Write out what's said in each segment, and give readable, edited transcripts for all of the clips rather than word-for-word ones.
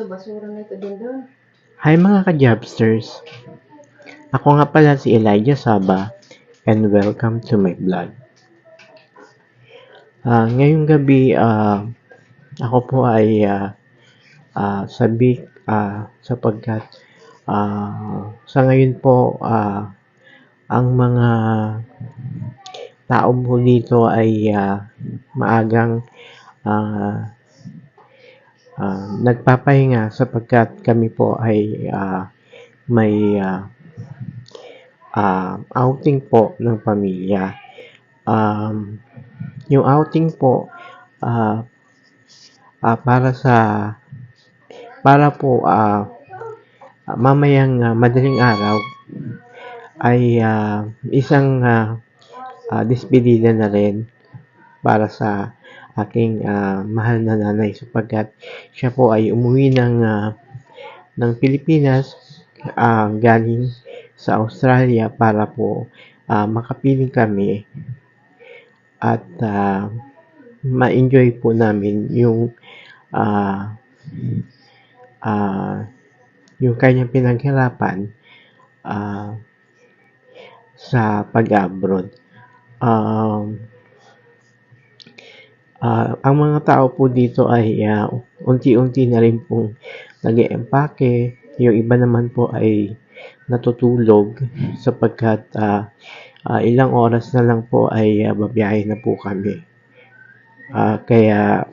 basura na ito din doon. Hi mga ka-Jobsters! Ako nga pala si Elijah Saba and welcome to my vlog. Ngayong gabi, ako po ay sabik sapagkat sa ngayon po ang mga tao po dito ay maagang nagpapahinga sapagkat kami po ay may outing po ng pamilya. Yung outing po para po mamayang madaling araw ay isang despedida na rin para sa aking mahal na nanay sapagkat siya po ay umuwi ng Pilipinas galing sa Australia para po makapiling kami at ma-enjoy po namin yung kanyang pinaghirapan sa pag-abroad. Ang mga tao po dito ay unti-unti na rin pong nag-e-empake. Yung iba naman po ay natutulog sapagkat ilang oras na lang po ay babiyahe na po kami. Kaya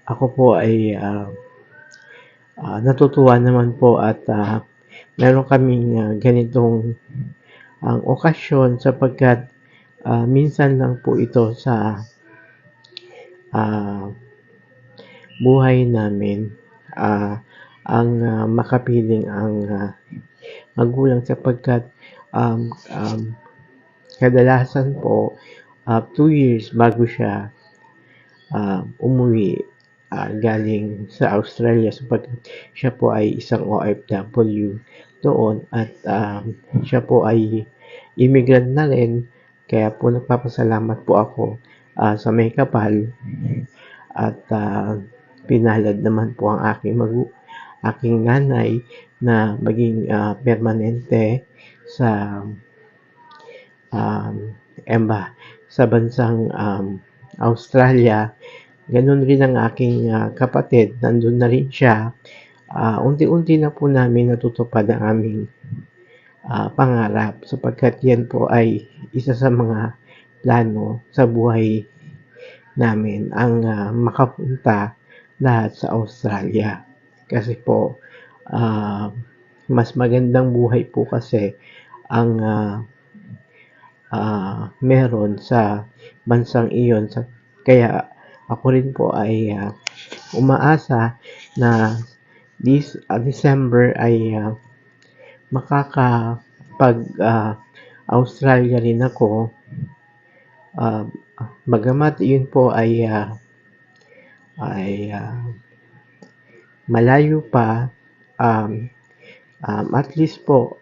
ako po ay natutuwa naman po at meron kaming ganitong okasyon sapagkat minsan lang po ito sa buhay namin ang makapiling ang magulang sapagkat kadalasan po 2 years bago siya umuwi galing sa Australia sapagkat siya po ay isang OFW doon at siya po ay immigrant na rin kaya po nagpapasalamat po ako sa may kapal at pinalad naman po ang aking nanay na maging permanente sa sa bansang Australia. Ganun rin ang aking kapatid, nandun na rin siya. Unti-unti na po namin natutupad ang aming pangarap sapagkat yan po ay isa sa mga plano sa buhay namin ang makapunta lahat sa Australia. Kasi po mas magandang buhay po kasi ang meron sa bansang iyon. Kaya ako rin po ay umaasa na this December ay makakapag Australia rin ako. Bagamat yun po ay malayo pa, at least po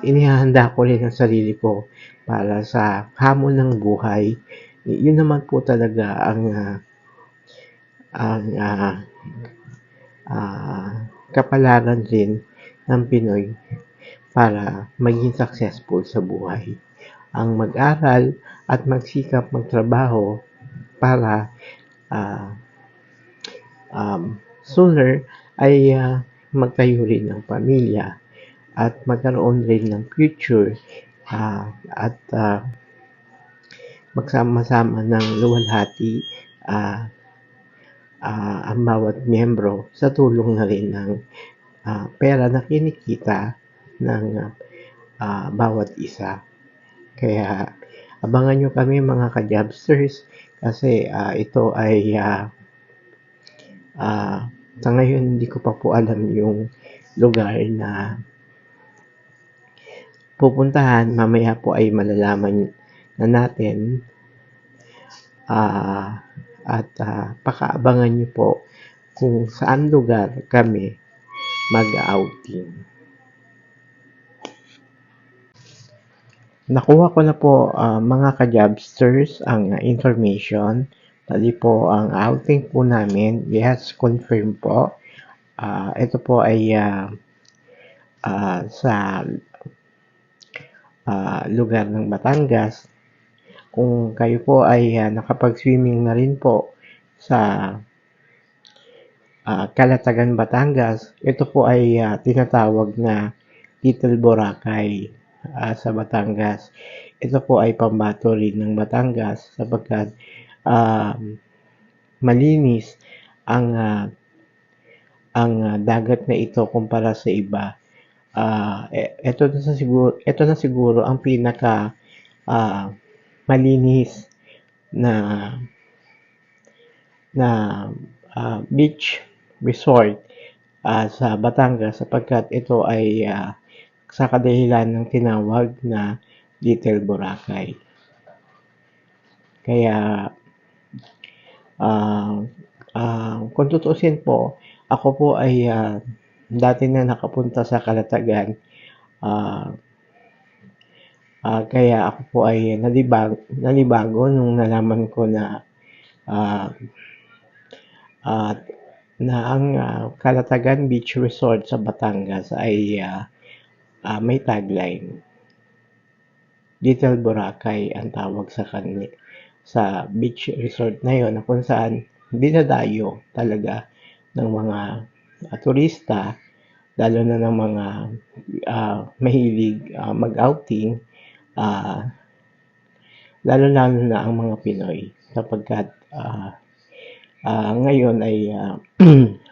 inihahanda ko rin ang sarili ko para sa hamon ng buhay. Yun naman po talaga ang kapalaran din ng Pinoy para maging successful sa buhay. Ang mag-aral at magsikap magtrabaho para sooner ay magtayo rin ng pamilya at magkaroon rin ng future at magsama-sama ng luwalhati ang bawat miyembro sa tulong na rin ng pera na kinikita ng bawat isa. Kaya abangan nyo kami mga ka-Jobsters kasi ito ay sa ngayon hindi ko pa po alam yung lugar na pupuntahan. Mamaya po ay malalaman na natin at pakaabangan nyo po kung saan lugar kami mag-outing. Nakuha ko na po mga ka-Jobsters ang information. Tali po ang outing po namin. Yes, confirm po. Ito po ay sa lugar ng Batangas. Kung kayo po ay nakapag-swimming na rin po sa Calatagan, Batangas, ito po ay tinatawag na Little Boracay sa Batangas. Ito po ay pambato rin ng Batangas sapagkat malinis ang dagat na ito kumpara sa iba. Ito na siguro ang pinaka malinis na na beach resort sa Batangas sapagkat ito ay sa kadahilan ng tinawag na Little Boracay. Kaya kung tutuusin po, ako po ay dati na nakapunta sa Calatagan. Kaya ako po ay nalibago nung nalaman ko na ang Calatagan Beach Resort sa Batangas ay may tagline. Little Boracay ang tawag sa beach resort na yon, na kung saan dinadayo talaga ng mga turista, lalo na ng mga mahilig mag-outing, lalo-lalo na ang mga Pinoy sapagkat ngayon ay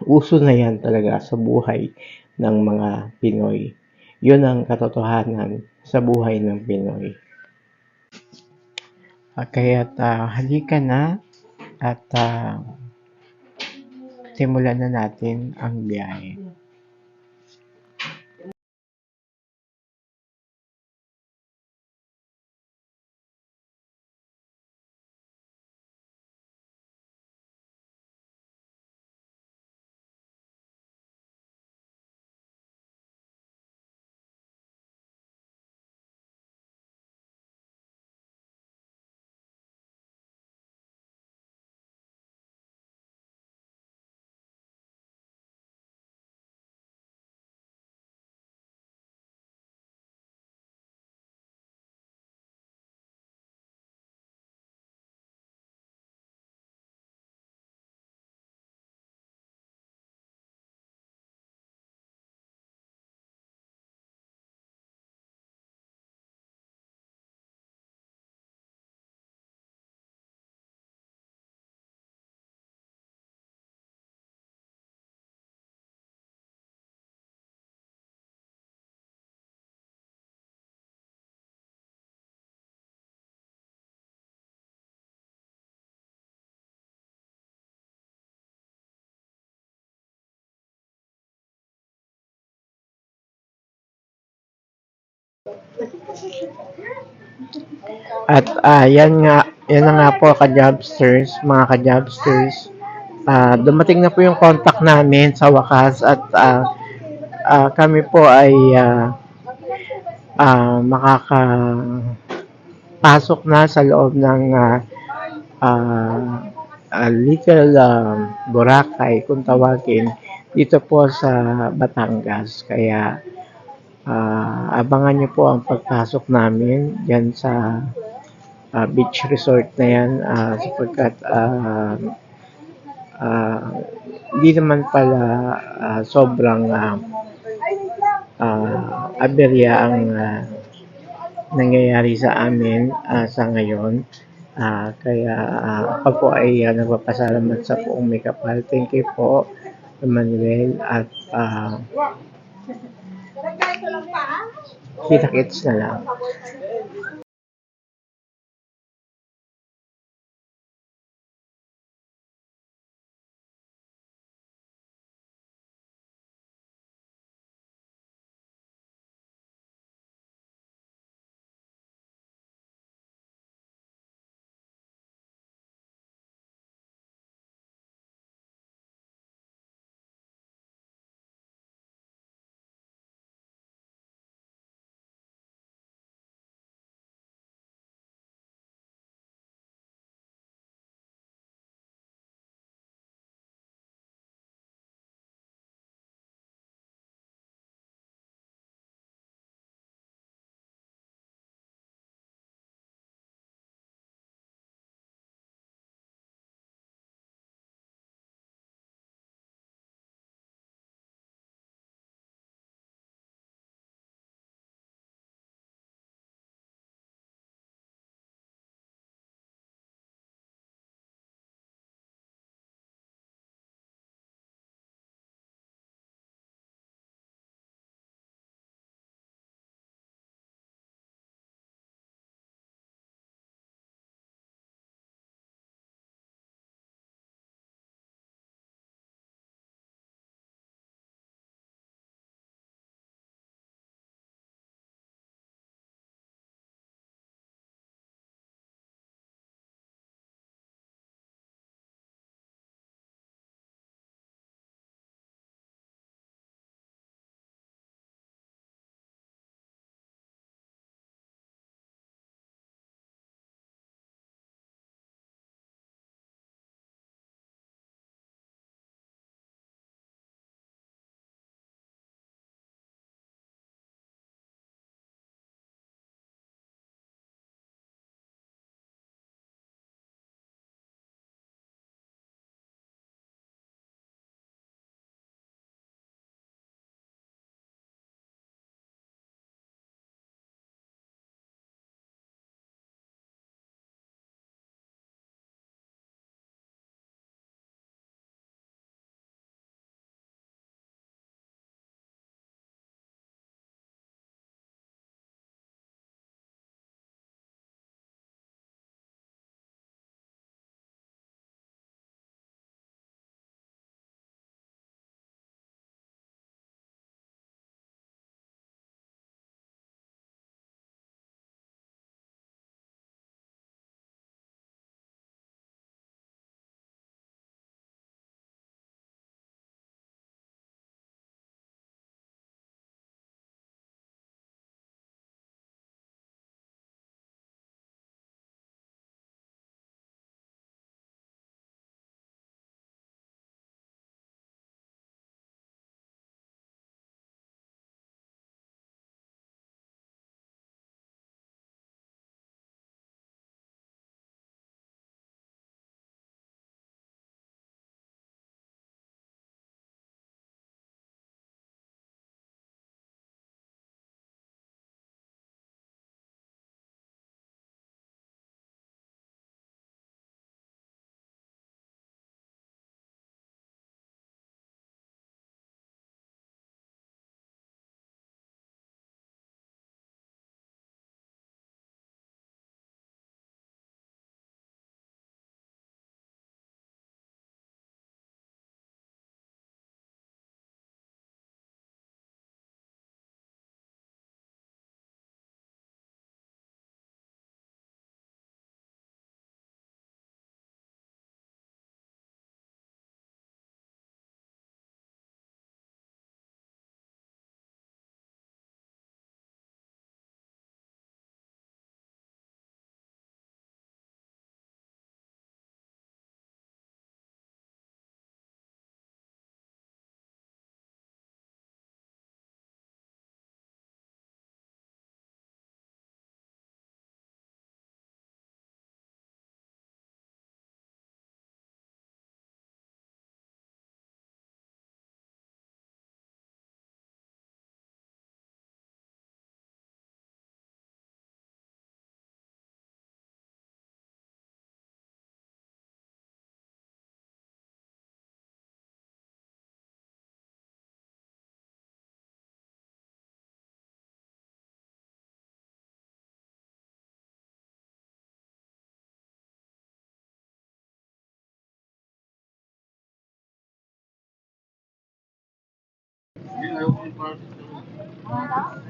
uso na yan talaga sa buhay ng mga Pinoy. Yun ang katotohanan sa buhay ng Pinoy. Kaya't halika na at simulan na natin ang biyahe. At yan na nga po ka-jobsters, mga ka-jobsters. Dumating na po yung contact namin sa wakas at kami po ay makakapasok na sa loob ng Little Boracay kung tawagin dito po sa Batangas. Kaya abangan niyo po ang pagpasok namin dyan sa beach resort na yan sapagkat hindi naman pala sobrang aberya ang nangyayari sa amin sa ngayon. Kaya ako po ay nagpapasalamat sa buong may kapal. Thank you po, Emmanuel, at kita-kits na lang.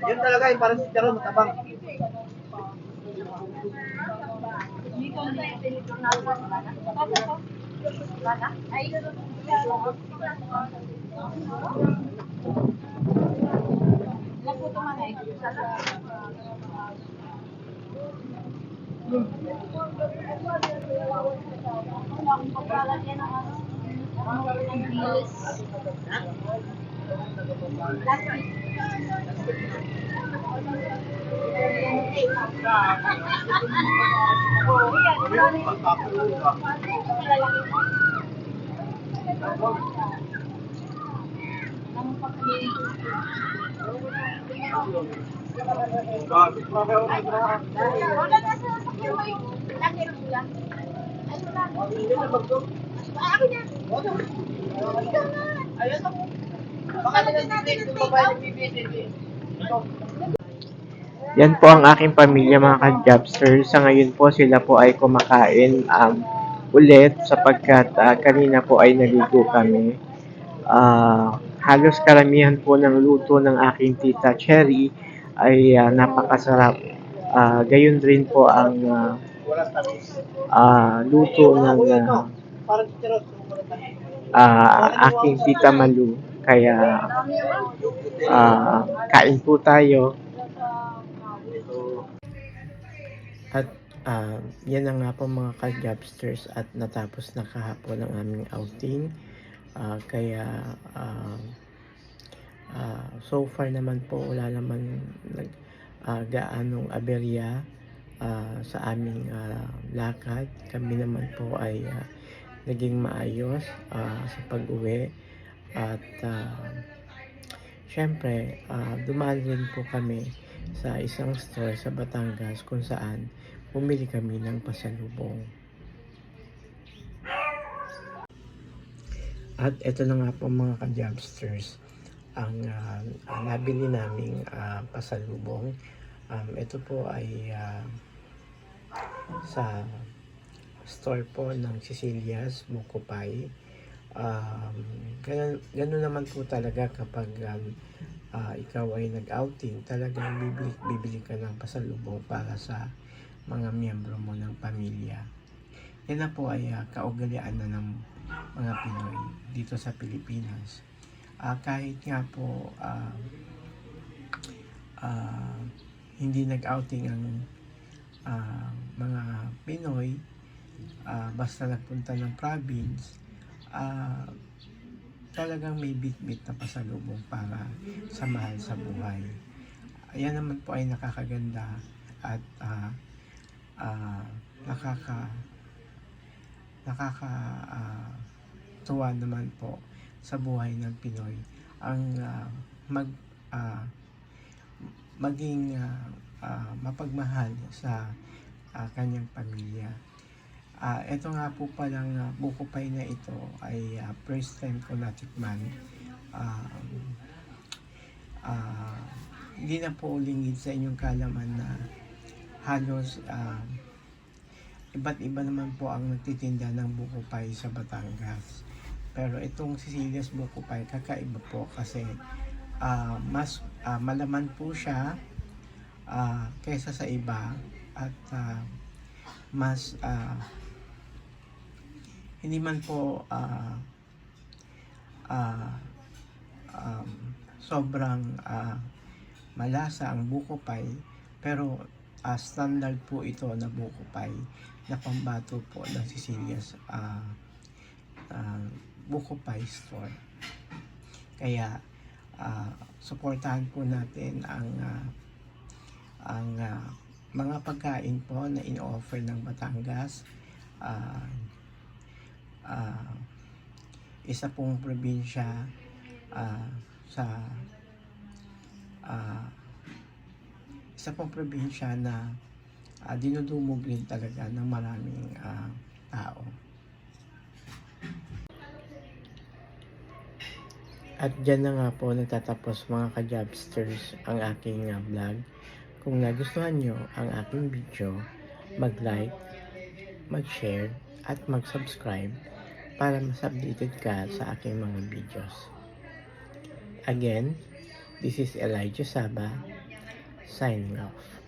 Yun talaga yung parang si Charon, matabang. Yan po ang aking pamilya mga ka-jobster. Sa ngayon po sila po ay kumakain ulit sapagkat kanina po ay naligo kami. Halos karamihan po ng luto ng aking tita Cherry ay napakasarap. Gayon rin po ang luto ng Parang si Charon. aking tita Malu. Kaya kain po tayo. At yan na nga po mga ka-jobsters at natapos na kahapon ang aming outing. Kaya so far naman po wala naman gaanong aberya sa aming lakad. Kami naman po ay naging maayos sa pag-uwi. At syempre, dumaan rin po kami sa isang store sa Batangas kung saan bumili kami ng pasalubong. At ito na nga po mga ka-jobsters ang nabili naming pasalubong. Ito po ay sa store po ng Cecilia's Buko Pie. Ganun naman po talaga kapag ikaw ay nag-outing, talagang bibili ka ng pasalubong para sa mga miyembro mo ng pamilya. Yan na po ay kaugalian na ng mga Pinoy dito sa Pilipinas. Kahit nga po hindi nag-outing ang mga Pinoy, basta nagpunta ng province, talagang may bit-bit na pasalubong para sa mahal sa buhay. Ayan naman po ay nakakaganda at tuwa naman po sa buhay ng Pinoy ang maging mapagmahal sa kanyang pamilya. Ito nga po palang buko pie na ito ay first time ko natikman. Hindi na po lingid sa inyong kalaman na halos iba't iba naman po ang nagtitinda ng buko pie sa Batangas. Pero itong Cecilia's Buko Pie kakaiba po kasi mas malaman po siya kaysa sa iba at mas hindi man po sobrang malasa ang buko pie, pero standard po ito na buko pie na pambato po ng Cecilia's Buko Pie Store. Kaya suportahan po natin ang mga pagkain po na in-offer ng Batangas. Isa pong probinsya na dinudumog rin talaga ng maraming tao. At dyan na nga po nagtatapos mga ka-jobsters ang aking vlog. Kung nagustuhan nyo ang aking video, mag-like, mag-share, at mag-subscribe para mas updated ka sa aking mga videos. Again, this is Elijah Saba, signing off.